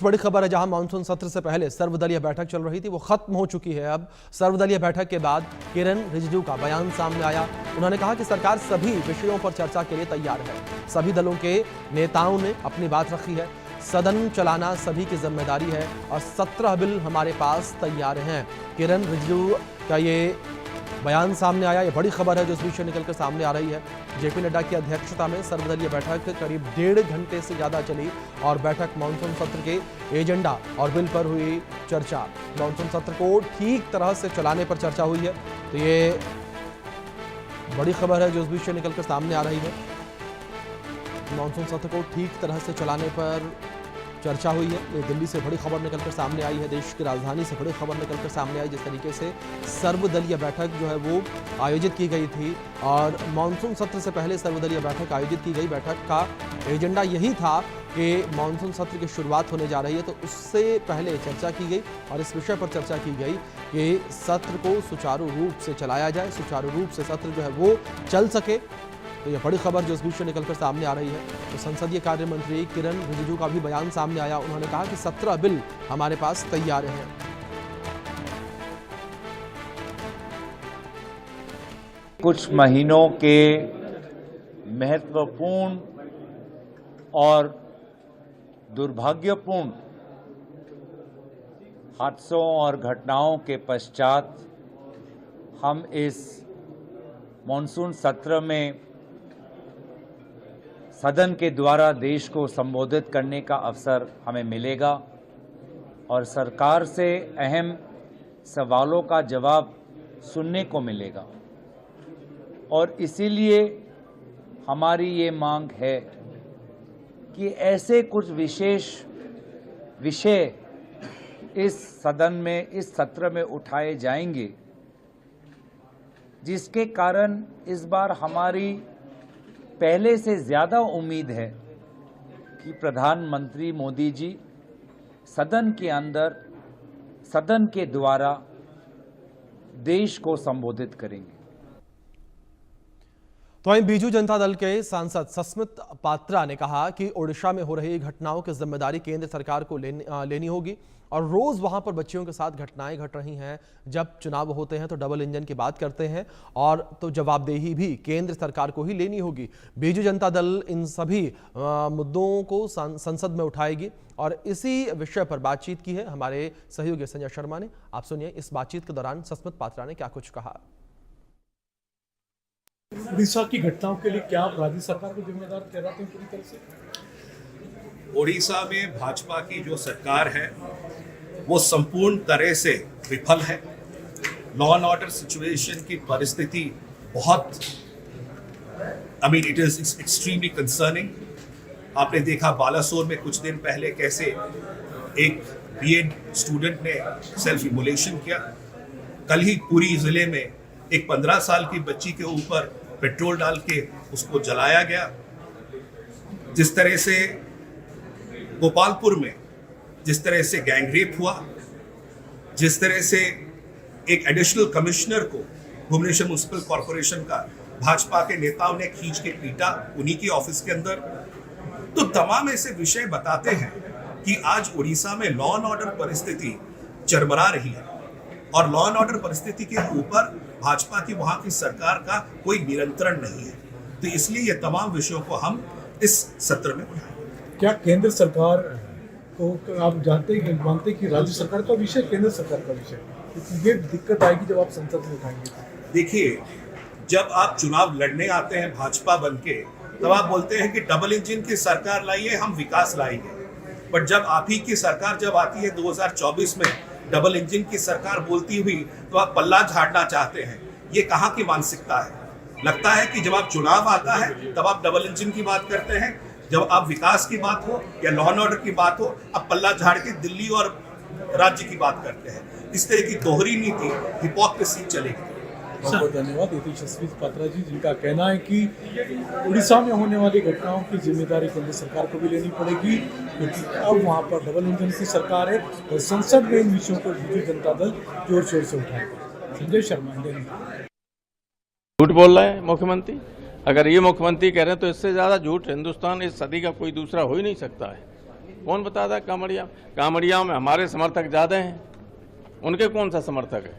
बड़ी खबर है, जहां मानसून सत्र से पहले सर्वदलीय बैठक चल रही थी वो खत्म हो चुकी है। अब सर्वदलीय बैठक के बाद किरण रिजिजू का बयान सामने आया। उन्होंने कहा कि सरकार सभी विषयों पर चर्चा के लिए तैयार है। सभी दलों के नेताओं ने अपनी बात रखी है। सदन चलाना सभी की जिम्मेदारी है और 17 बिल हमारे पास तैयार हैं। किरण रिजिजू का ये बयान सामने आया। ये बड़ी खबर है जो इस बीच निकलकर सामने आ रही है। जेपी नड्डा की अध्यक्षता में सर्वदलीय बैठक करीब 1.5 घंटे से ज्यादा चली और बैठक मानसून सत्र के एजेंडा और बिल पर हुई चर्चा। मानसून सत्र को ठीक तरह से चलाने पर चर्चा हुई है। तो ये बड़ी खबर है जो इस बीच निकलकर सामने आ रही है। मानसून सत्र को ठीक तरह से चलाने पर चर्चा हुई है। ये दिल्ली से बड़ी खबर निकलकर सामने आई है, देश की राजधानी से बड़ी खबर निकलकर सामने आई। जिस तरीके से सर्वदलीय बैठक जो है वो आयोजित की गई थी और मानसून सत्र से पहले सर्वदलीय बैठक आयोजित की गई। बैठक का एजेंडा यही था कि मानसून सत्र की शुरुआत होने जा रही है, तो उससे पहले चर्चा की गई और इस विषय पर चर्चा की गई कि सत्र को सुचारू रूप से चलाया जाए, सुचारू रूप से सत्र जो है वो चल सके। तो यह बड़ी खबर जो इस बीच से निकलकर सामने आ रही है। तो संसदीय कार्य मंत्री किरण रिजिजू का भी बयान सामने आया। उन्होंने कहा कि 17 बिल हमारे पास तैयार हैं। कुछ महीनों के महत्वपूर्ण और दुर्भाग्यपूर्ण हादसों और घटनाओं के पश्चात हम इस मॉनसून सत्र में सदन के द्वारा देश को संबोधित करने का अवसर हमें मिलेगा और सरकार से अहम सवालों का जवाब सुनने को मिलेगा। और इसीलिए हमारी ये मांग है कि ऐसे कुछ विशेष विषय इस सदन में, इस सत्र में उठाए जाएंगे जिसके कारण इस बार हमारी पहले से ज़्यादा उम्मीद है कि प्रधानमंत्री मोदी जी सदन के अंदर, सदन के द्वारा देश को संबोधित करेंगे। तो वहीं बीजू जनता दल के सांसद सस्मित पात्रा ने कहा कि ओडिशा में हो रही घटनाओं की जिम्मेदारी केंद्र सरकार को लेनी होगी और रोज वहां पर बच्चियों के साथ घटनाएं घट रही हैं। जब चुनाव होते हैं तो डबल इंजन की बात करते हैं और तो जवाबदेही भी केंद्र सरकार को ही लेनी होगी। बीजू जनता दल इन सभी मुद्दों को संसद में उठाएगी और इसी विषय पर बातचीत की है हमारे सहयोगी संजय शर्मा ने। आप सुनिए इस बातचीत के दौरान सस्मित पात्रा ने क्या कुछ कहा। उड़ीसा की घटनाओं के लिए क्या आप राज्य सरकार को जिम्मेदार ठहराते हैं पूरी तरह से? ओडिशा में भाजपा की जो सरकार है वो संपूर्ण तरह से विफल है। लॉ एंड ऑर्डर सिचुएशन की परिस्थिति बहुत इट इज एक्सट्रीमली कंसर्निंग। आपने देखा बालासोर में कुछ दिन पहले कैसे एक बीएड स्टूडेंट ने सेल्फ इमोलेशन किया। कल ही पूरी जिले में एक 15 साल की बच्ची के ऊपर पेट्रोल डाल के उसको जलाया गया। जिस तरह से गोपालपुर में जिस तरह से गैंगरेप हुआ, जिस तरह से एक एडिशनल कमिश्नर को भुवनेश्वर म्युनिसिपल कॉर्पोरेशन का भाजपा के नेताओं ने खींच के पीटा उन्हीं के ऑफिस के अंदर, तो तमाम ऐसे विषय बताते हैं कि आज उड़ीसा में लॉ एंड ऑर्डर परिस्थिति चरमरा रही है और लॉ एंड ऑर्डर परिस्थिति के ऊपर भाजपा की वहां की सरकार का कोई नियंत्रण नहीं है। तो इसलिए ये तमाम विषयों को हम इस सत्र में उठाएंगे। क्या केंद्र सरकार को आप जानते हैं, मानते कि राज्य सरकार का विषय केंद्र सरकार का विषय, ये दिक्कत आएगी जब आप संसद में उठाएंगे? देखिए, जब आप चुनाव लड़ने आते हैं भाजपा बन के, तब आप बोलते हैं कि डबल इंजन की सरकार लाइए, हम विकास लाएंगे। बट जब आप ही की सरकार जब आती है 2024 में डबल इंजन की सरकार बोलती हुई, तो आप पल्ला झाड़ना चाहते हैं। ये कहाँ की मानसिकता है? लगता है कि जब आप चुनाव आता है तब आप डबल इंजन की बात करते हैं, जब आप विकास की बात हो या लॉ एंड ऑर्डर की बात हो आप पल्ला झाड़ के दिल्ली और राज्य की बात करते हैं। इस तरह की दोहरी नीति, हिपोक्रेसी चलेगी। बहुत बहुत धन्यवाद। सस्मित पात्रा जी, जिनका कहना है कि उड़ीसा में होने वाली घटनाओं की जिम्मेदारी केंद्र सरकार को भी लेनी पड़ेगी क्योंकि अब वहां पर डबल इंजन की सरकार है और संसद में इन विषयों को बीजू जनता दल जोर शोर से उठाएगा। संजय शर्मा। झूठ बोल रहे हैं मुख्यमंत्री। अगर ये मुख्यमंत्री कह रहे हैं तो इससे ज़्यादा झूठ हिंदुस्तान इस सदी का कोई दूसरा हो ही नहीं सकता है। कौन बताता है कांवड़िया में हमारे समर्थक ज्यादा हैं, उनके कौन सा समर्थक है?